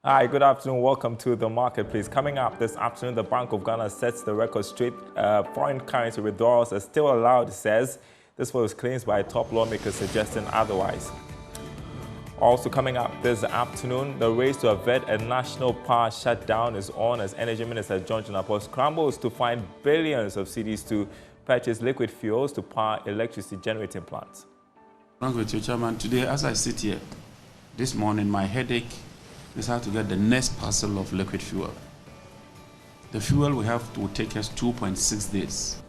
Hi, good afternoon. Welcome to the marketplace. Coming up this afternoon, the Bank of Ghana sets the record straight. Foreign currency withdrawals are still allowed, it says. This was claims by top lawmakers suggesting otherwise. Also coming up this afternoon, the race to avert a national power shutdown is on as Energy Minister John Jonapor scrambles to find billions of cedis to purchase liquid fuels to power electricity generating plants. Along with you, Chairman, today as I sit here, this morning my headache is how to get the next parcel of liquid fuel. The fuel we have to take us 2.6 days.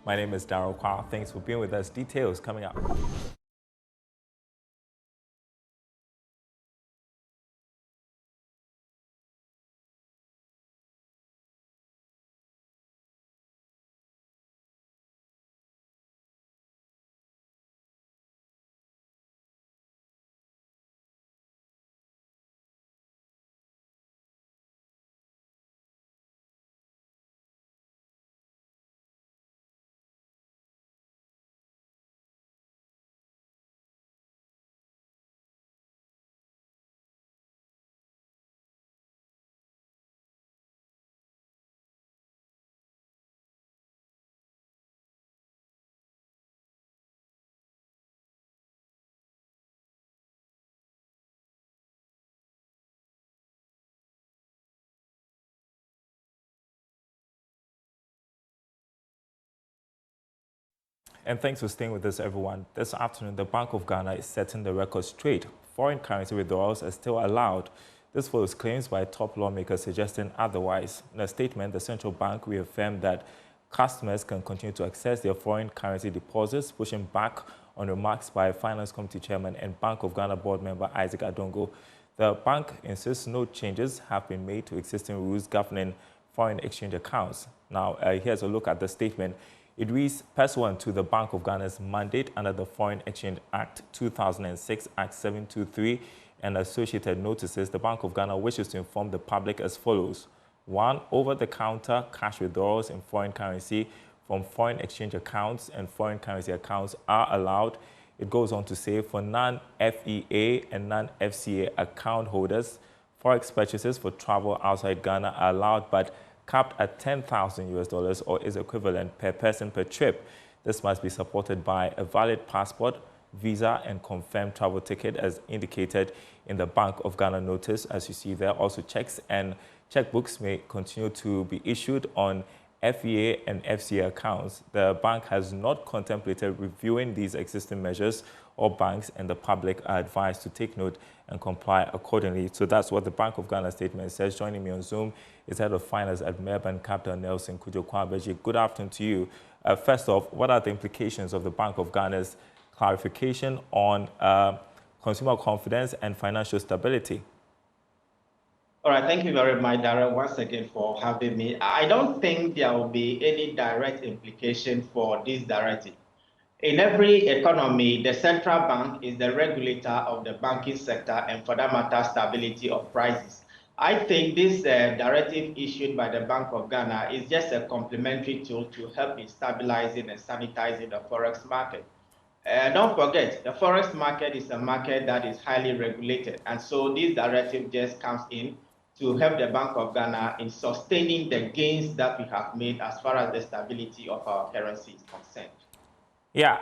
My name is Darryl Kwa. Thanks for being with us. Details coming up. And thanks for staying with us, everyone. This afternoon, the Bank of Ghana is setting the record straight. Foreign currency withdrawals are still allowed. This follows claims by top lawmakers suggesting otherwise. In a statement, the central bank reaffirmed that customers can continue to access their foreign currency deposits, pushing back on remarks by Finance Committee Chairman and Bank of Ghana board member Isaac Adongo. The bank insists no changes have been made to existing rules governing foreign exchange accounts. Now, here's a look at the statement. It reads, pursuant to the Bank of Ghana's mandate under the Foreign Exchange Act 2006, Act 723, and associated notices, the Bank of Ghana wishes to inform the public as follows. 1. Over-the-counter cash withdrawals in foreign currency from foreign exchange accounts and foreign currency accounts are allowed. It goes on to say, for non-FEA and non-FCA account holders, forex purchases for travel outside Ghana are allowed, but capped at $10,000 or is equivalent per person per trip. This must be supported by a valid passport, visa, and confirmed travel ticket as indicated in the Bank of Ghana notice. As you see there, also checks and checkbooks may continue to be issued on FEA and FCA accounts. The bank has not contemplated reviewing these existing measures, or banks and the public are advised to take note and comply accordingly. So that's what the Bank of Ghana statement says. Joining me on Zoom is Head of Finance at Melbourne Capital, Nelson Kujo-Kwabeji. Good afternoon to you. First off, what are the implications of the Bank of Ghana's clarification on consumer confidence and financial stability? All right, thank you very much, Darren, once again for having me. I don't think there will be any direct implication for this directive. In every economy, the central bank is the regulator of the banking sector and, for that matter, stability of prices. I think this directive issued by the Bank of Ghana is just a complementary tool to help in stabilizing and sanitizing the forex market. Don't forget, the forex market is a market that is highly regulated, and so this directive just comes in to help the Bank of Ghana in sustaining the gains that we have made as far as the stability of our currency is concerned. Yeah,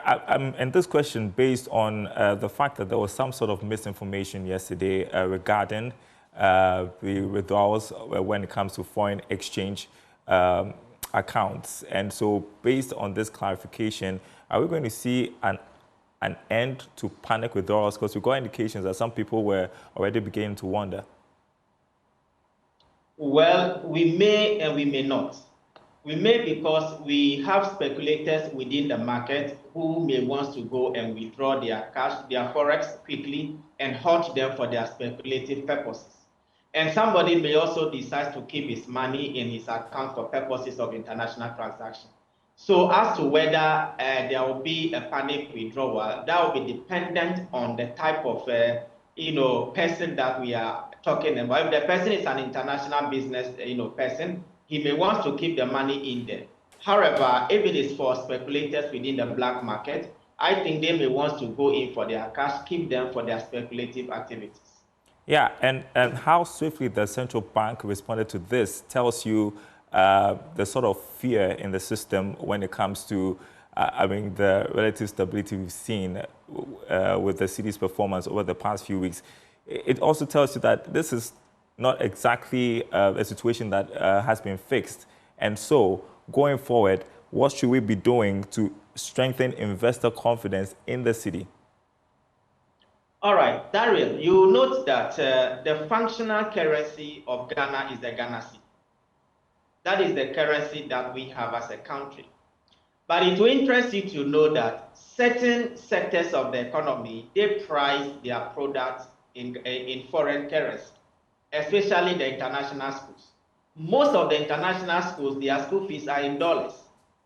and this question based on the fact that there was some sort of misinformation yesterday regarding the withdrawals when it comes to foreign exchange accounts. And so based on this clarification, are we going to see an end to panic withdrawals? Because we got indications that some people were already beginning to wonder. Well, we may and we may not. We may because we have speculators within the market who may want to go and withdraw their cash, their forex quickly and hold them for their speculative purposes. And somebody may also decide to keep his money in his account for purposes of international transaction. So as to whether there will be a panic withdrawal, that will be dependent on the type of person that we are talking about. If the person is an international business person, he may want to keep the money in there. However, if it is for speculators within the black market, I think they may want to go in for their cash, keep them for their speculative activities. Yeah, and how swiftly the central bank responded to this tells you the sort of fear in the system when it comes to, the relative stability we've seen with the cedi's performance over the past few weeks. It also tells you that this is not exactly a situation that has been fixed. And so, going forward, what should we be doing to strengthen investor confidence in the cedi? All right, Daryl, you note that the functional currency of Ghana is the Ghana cedi. That is the currency that we have as a country. But it will interest you to know that certain sectors of the economy, they price their products in foreign currency, especially the international schools. Most of the international schools, their school fees are in dollars.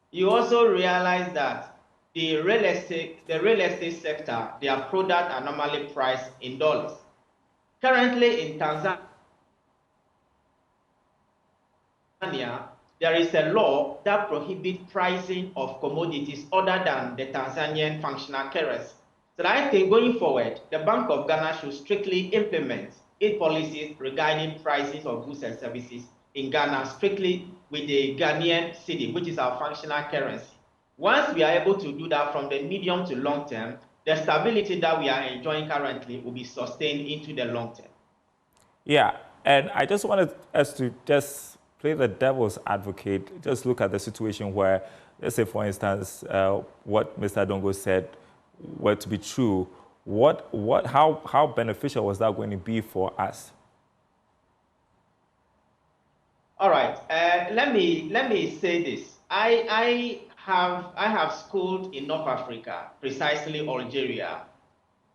You also realize that the real estate sector, their products are normally priced in dollars. Currently in Tanzania, there is a law that prohibits pricing of commodities other than the Tanzanian functional currency. So I think going forward, the Bank of Ghana should strictly implement its policies regarding prices of goods and services in Ghana strictly with the Ghanaian cedi, which is our functional currency. Once we are able to do that from the medium to long term, the stability that we are enjoying currently will be sustained into the long term. Yeah, and I just wanted us to just play the devil's advocate, just look at the situation where, let's say, for instance, what Mr. Adongo said were to be true. How beneficial was that going to be for us? All right, let me say this. I have schooled in North Africa, precisely Algeria.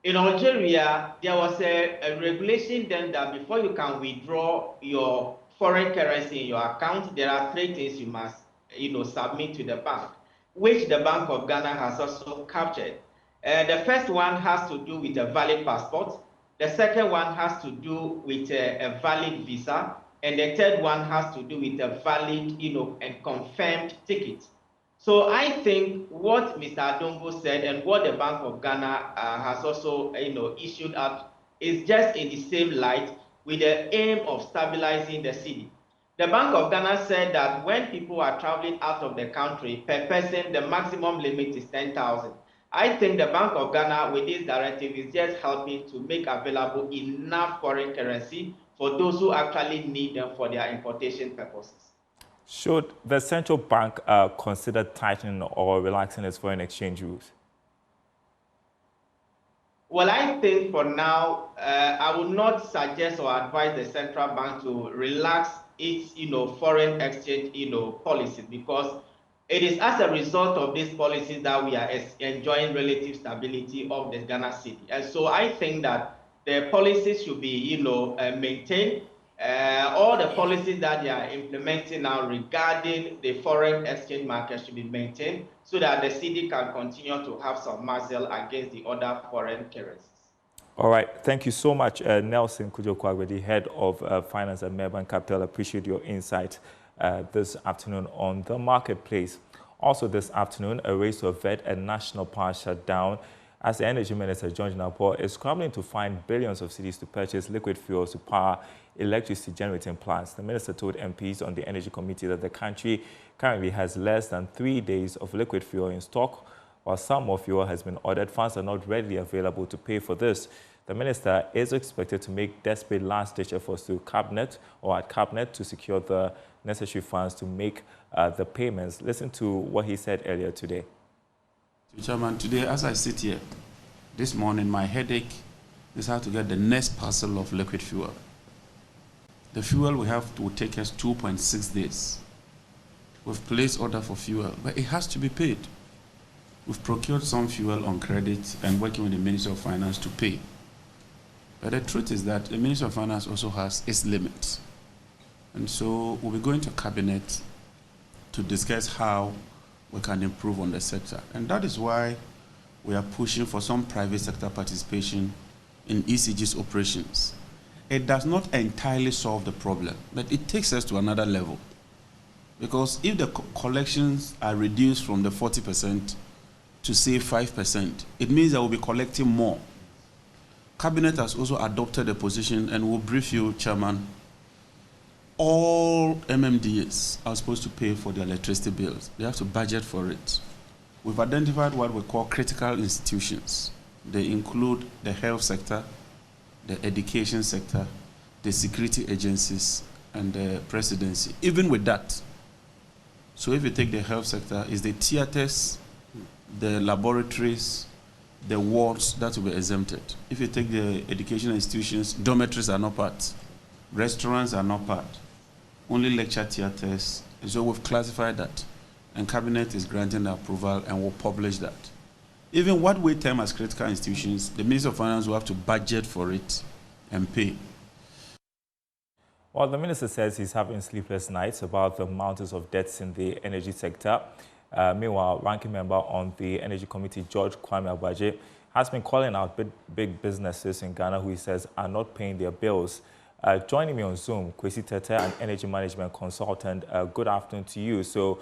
In Algeria, there was a regulation then that before you can withdraw your foreign currency in your account, there are 3 things you must submit to the bank, which the Bank of Ghana has also captured. The first one has to do with a valid passport. The second one has to do with a valid visa. And the third one has to do with a valid, and confirmed ticket. So I think what Mr. Adongo said and what the Bank of Ghana has also, issued out is just in the same light with the aim of stabilizing the cedi. The Bank of Ghana said that when people are traveling out of the country, per person, the maximum limit is 10,000. I think the Bank of Ghana with this directive is just helping to make available enough foreign currency for those who actually need them for their importation purposes. Should the central bank consider tightening or relaxing its foreign exchange rules? Well, I think for now, I would not suggest or advise the central bank to relax its, foreign exchange, policies, because it is as a result of these policies that we are enjoying relative stability of the Ghana cedi. And so I think that the policies should be, maintained. All the policies that they are implementing now regarding the foreign exchange market should be maintained so that the cedi can continue to have some muscle against the other foreign currencies. All right. Thank you so much, Nelson Kujokwagwedi, Head of Finance at Maybank Capital. Appreciate your insight this afternoon on the marketplace. Also this afternoon, a race to avert a national power shutdown as the Energy Minister, John Jinapor, is scrambling to find billions of cedis to purchase liquid fuels to power electricity generating plants. The minister told MPs on the Energy Committee that the country currently has less than 3 days of liquid fuel in stock. While some more fuel has been ordered, funds are not readily available to pay for this. The minister is expected to make desperate last-ditch efforts at Cabinet to secure the necessary funds to make the payments. Listen to what he said earlier today. Chairman, today as I sit here, this morning my headache is how to get the next parcel of liquid fuel. The fuel we have to take us 2.6 days. We've placed order for fuel, but it has to be paid. We've procured some fuel on credit and working with the Ministry of Finance to pay. But the truth is that the Ministry of Finance also has its limits. And so we'll be going to Cabinet to discuss how we can improve on the sector. And that is why we are pushing for some private sector participation in ECG's operations. It does not entirely solve the problem, but it takes us to another level. Because if the collections are reduced from the 40% to save 5%. It means that we'll be collecting more. Cabinet has also adopted a position, and we'll brief you, Chairman. All MMDAs are supposed to pay for their electricity bills. They have to budget for it. We've identified what we call critical institutions. They include the health sector, the education sector, the security agencies, and the presidency. Even with that, so if you take the health sector, it's the theaters, the laboratories, the wards that will be exempted. If you take the educational institutions, dormitories are not part. Restaurants are not part. Only lecture theaters. And so we've classified that. And Cabinet is granting the approval and will publish that. Even what we term as critical institutions, the Minister of Finance will have to budget for it and pay. Well, the minister says he's having sleepless nights about the mountains of debts in the energy sector. Meanwhile, ranking member on the Energy Committee, George Kwame Agbaje, has been calling out big businesses in Ghana who he says are not paying their bills. Joining me on Zoom, Kwesi Tete, an energy management consultant. Good afternoon to you. So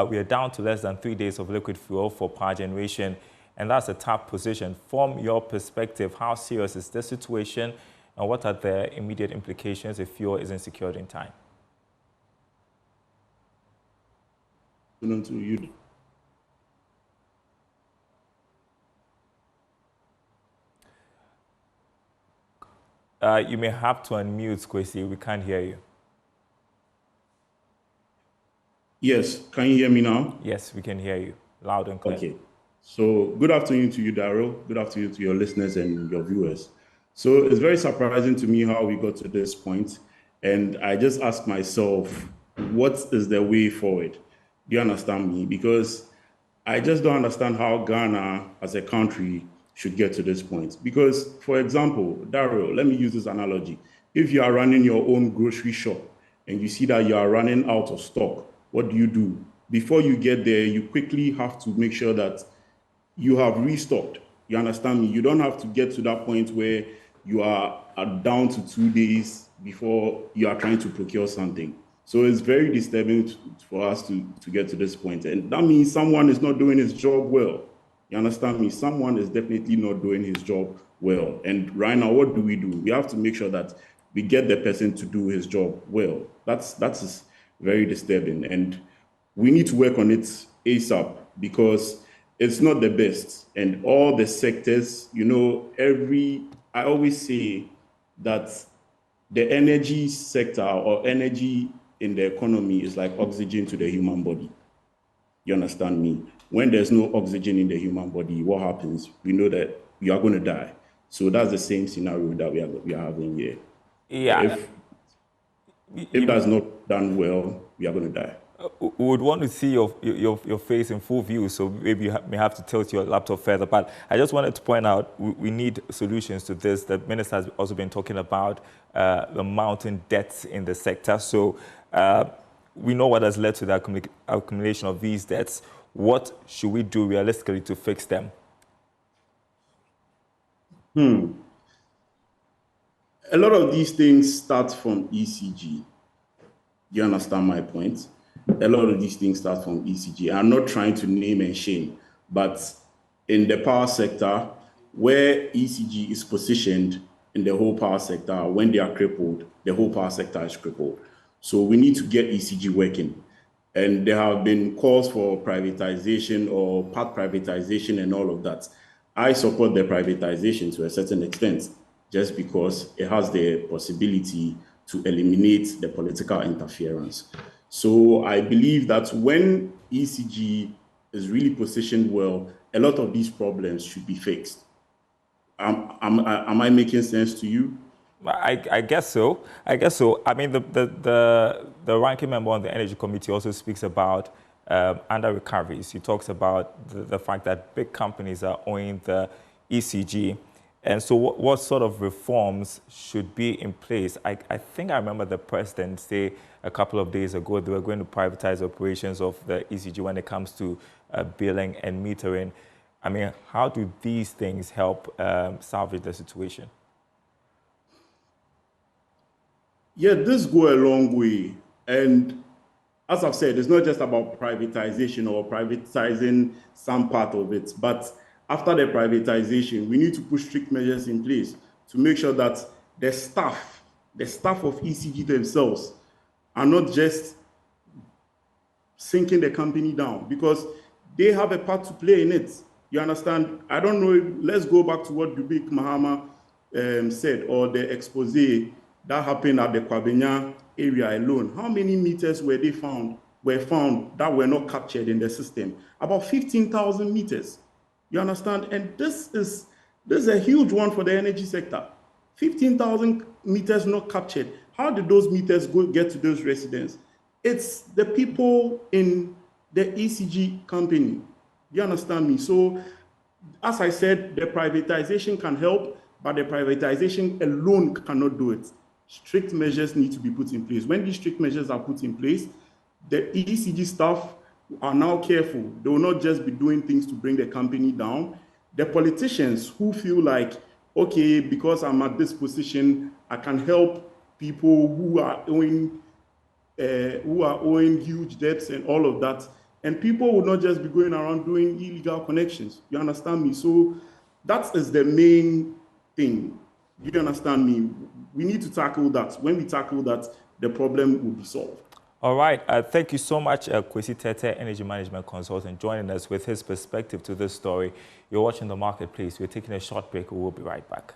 we are down to less than 3 days of liquid fuel for power generation, and that's a top position. From your perspective, how serious is this situation, and what are the immediate implications if fuel isn't secured in time? To you. You may have to unmute, Kwesi. We can't hear you. Yes, can you hear me now? Yes, we can hear you loud and clear. Okay. So good afternoon to you, Daryl. Good afternoon to your listeners and your viewers. So it's very surprising to me how we got to this point. And I just ask myself, what is the way forward? Do you understand me? Because I just don't understand how Ghana as a country should get to this point. Because, for example, Daryl, let me use this analogy. If you are running your own grocery shop and you see that you are running out of stock, what do? Before you get there, you quickly have to make sure that you have restocked. You understand me? You don't have to get to that point where you are down to 2 days before you are trying to procure something. So it's very disturbing for us to get to this point. And that means someone is not doing his job well. You understand me? Someone is definitely not doing his job well. And right now, what do? We have to make sure that we get the person to do his job well. That's very disturbing. And we need to work on it ASAP because it's not the best. And all the sectors, I always say that the energy sector or energy in the economy is like oxygen to the human body. You understand me? When there's no oxygen in the human body, what happens? We know that you are going to die. So that's the same scenario that we are having here. Yeah. If that's not done well, we are going to die. We would want to see your face in full view, so maybe you may have to tilt your laptop further. But I just wanted to point out we need solutions to this. The minister has also been talking about the mounting debts in the sector. So we know what has led to the accumulation of these debts. What should we do realistically to fix them? A lot of these things start from ECG. You understand my point? A lot of these things start from ECG. I'm not trying to name and shame, but in the power sector, where ECG is positioned in the whole power sector, when they are crippled, the whole power sector is crippled. So we need to get ECG working. And there have been calls for privatization or part privatization and all of that. I support the privatization to a certain extent, just because it has the possibility to eliminate the political interference. So I believe that when ECG is really positioned well, a lot of these problems should be fixed. Am I making sense to you? I guess so. I mean, the ranking member on the Energy Committee also speaks about under recoveries. He talks about the fact that big companies are owing the ECG. And so what sort of reforms should be in place? I think I remember the president say a couple of days ago they were going to privatize operations of the ECG when it comes to billing and metering. I mean, how do these things help salvage the situation? Yeah, this go a long way. And as I've said, it's not just about privatization or privatizing some part of it, but after the privatization, we need to put strict measures in place to make sure that the staff of ECG themselves are not just sinking the company down, because they have a part to play in it. You understand? I don't know, let's go back to what Dubik Mahama said, or the expose that happened at the Kwabenya area alone. How many meters were found that were not captured in the system? About 15,000 meters. You understand? And this is a huge one for the energy sector. 15,000 meters not captured. How did those meters get to those residents? It's the people in the ECG company. You understand me? So, as I said, the privatization can help, but the privatization alone cannot do it. Strict measures need to be put in place. When these strict measures are put in place, the ECG staff are now careful. They will not just be doing things to bring the company down. The politicians who feel like, okay, because I'm at this position, I can help people who are owing huge debts and all of that. And people will not just be going around doing illegal connections. You understand me? So that is the main thing. You understand me? We need to tackle that. When we tackle that, the problem will be solved. All right. Thank you so much, Kwesi Tete, Energy Management Consultant, joining us with his perspective to this story. You're watching The Marketplace. We're taking a short break. We will be right back.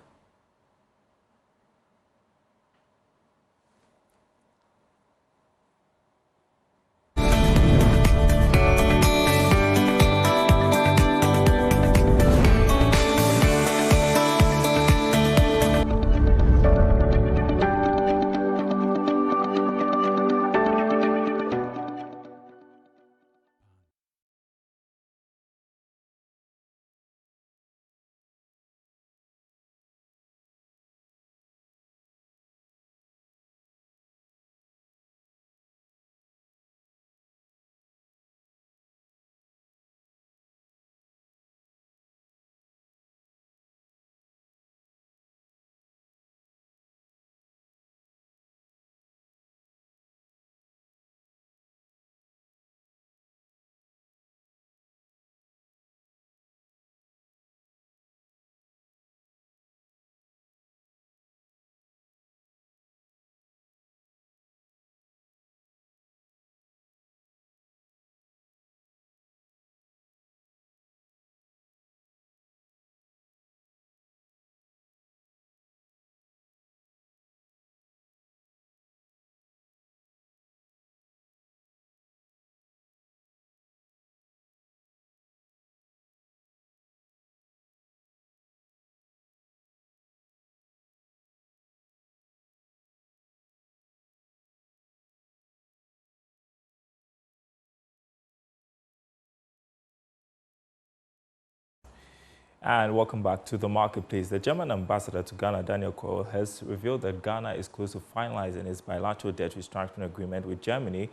And welcome back to The Marketplace. The German ambassador to Ghana, Daniel Cole, has revealed that Ghana is close to finalizing its bilateral debt restructuring agreement with Germany,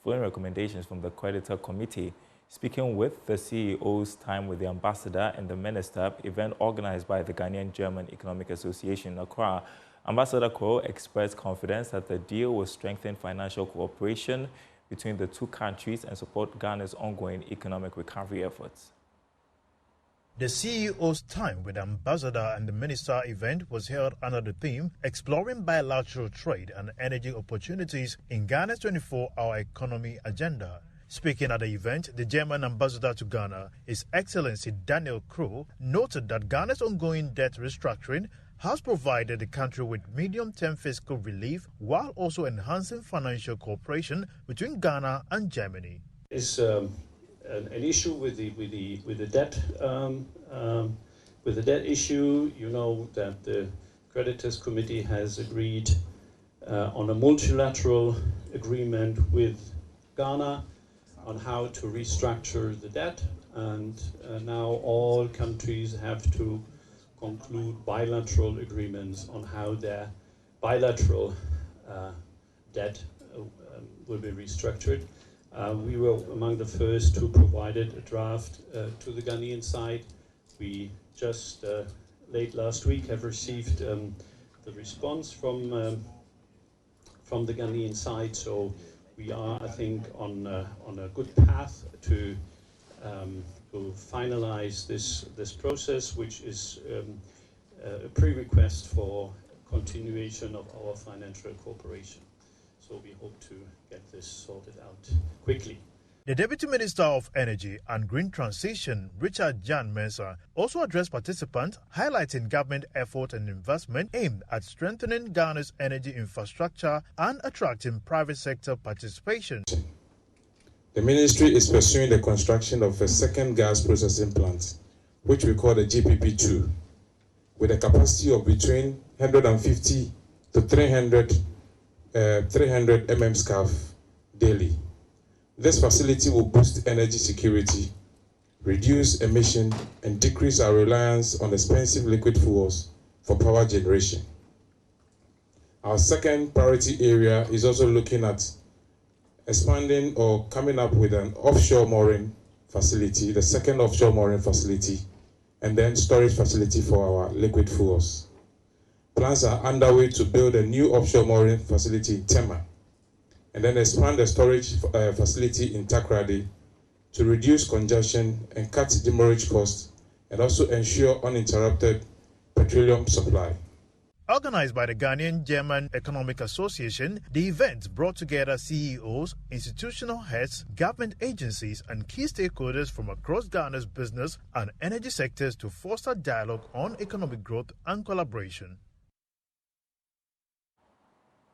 following recommendations from the creditor committee. Speaking with the CEO's time with the ambassador and the minister, event organized by the Ghanaian German Economic Association in Accra, Ambassador Cole expressed confidence that the deal will strengthen financial cooperation between the two countries and support Ghana's ongoing economic recovery efforts. The CEO's time with the ambassador and the minister event was held under the theme Exploring Bilateral Trade and Energy Opportunities in Ghana's 24-hour economy agenda. Speaking at the event, the German ambassador to Ghana, His Excellency Daniel Crow, noted that Ghana's ongoing debt restructuring has provided the country with medium-term fiscal relief while also enhancing financial cooperation between Ghana and Germany. It's an issue with the debt issue. You know that the creditors committee has agreed on a multilateral agreement with Ghana on how to restructure the debt, and now all countries have to conclude bilateral agreements on how their bilateral debt will be restructured. We were among the first who provided a draft to the Ghanaian side. We just late last week have received the response from the Ghanaian side, so we are, I think, on a good path to finalize this process, which is a prerequisite for continuation of our financial cooperation. So we hope to get this sorted out quickly. The Deputy Minister of Energy and Green Transition, Richard Jan Mensah, also addressed participants, highlighting government effort and investment aimed at strengthening Ghana's energy infrastructure and attracting private sector participation. The ministry is pursuing the construction of a second gas processing plant, which we call the GPP2, with a capacity of between 150 to 300 MMscf daily. This facility will boost energy security, reduce emission, and decrease our reliance on expensive liquid fuels for power generation. Our second priority area is also looking at expanding or coming up with an offshore mooring facility, the second offshore mooring facility, and then storage facility for our liquid fuels. Plans are underway to build a new offshore mooring facility in Tema, and then expand the storage facility in Takoradi to reduce congestion and cut demurrage costs, and also ensure uninterrupted petroleum supply. Organized by the Ghanaian German Economic Association, the event brought together CEOs, institutional heads, government agencies, and key stakeholders from across Ghana's business and energy sectors to foster dialogue on economic growth and collaboration.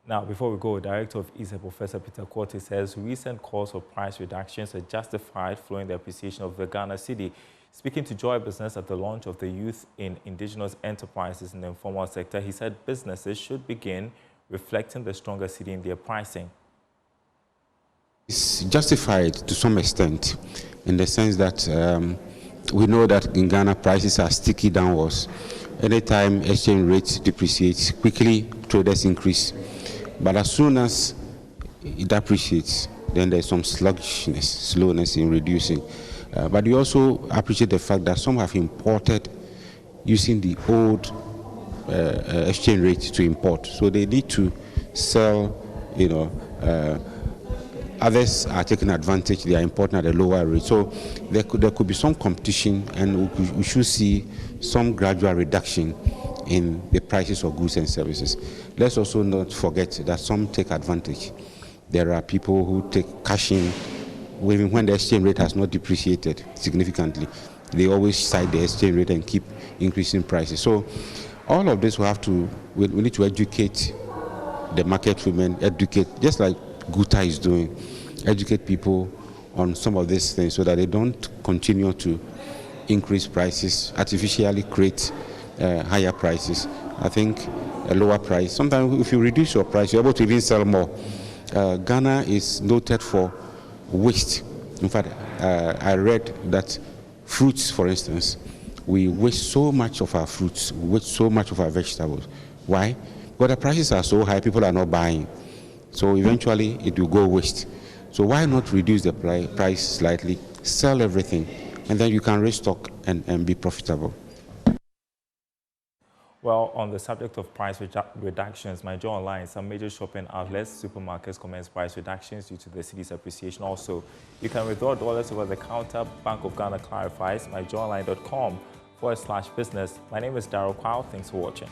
Now, before we go, Director of ISA, Professor Peter Quartey, says recent calls for price reductions are justified following the appreciation of the Ghana cedi. Speaking to Joy Business at the launch of the Youth in Indigenous Enterprises in the Informal Sector, he said businesses should begin reflecting the stronger cedi in their pricing. It's justified to some extent in the sense that we know that in Ghana prices are sticky downwards. Anytime exchange rates depreciates, quickly traders increase. But as soon as it appreciates, then there's some sluggishness, slowness in reducing. But we also appreciate the fact that some have imported using the old exchange rate to import. So they need to sell, others are taking advantage, they are importing at a lower rate. So there could be some competition, and we should see some gradual reduction in the prices of goods and services. Let's also not forget that some take advantage. There are people who take cash in even when the exchange rate has not depreciated significantly. They always cite the exchange rate and keep increasing prices. So all of this we need to educate the market women, educate, just like Guta is doing, educate people on some of these things so that they don't continue to increase prices, artificially create higher prices. I think a lower price, sometimes if you reduce your price, you're able to even sell more. Ghana is noted for waste. In fact, I read that fruits, for instance, we waste so much of our fruits, we waste so much of our vegetables. Why? Because the prices are so high, people are not buying. So eventually it will go waste. So why not reduce the price slightly, sell everything, and then you can restock and be profitable. Well, on the subject of price reductions, my Joy Online, some major shopping outlets, supermarkets commence price reductions due to the city's appreciation. Also, you can withdraw dollars over the counter. Bank of Ghana clarifies. myjoyonline.com/business. My name is Darryl Kwao. Thanks for watching.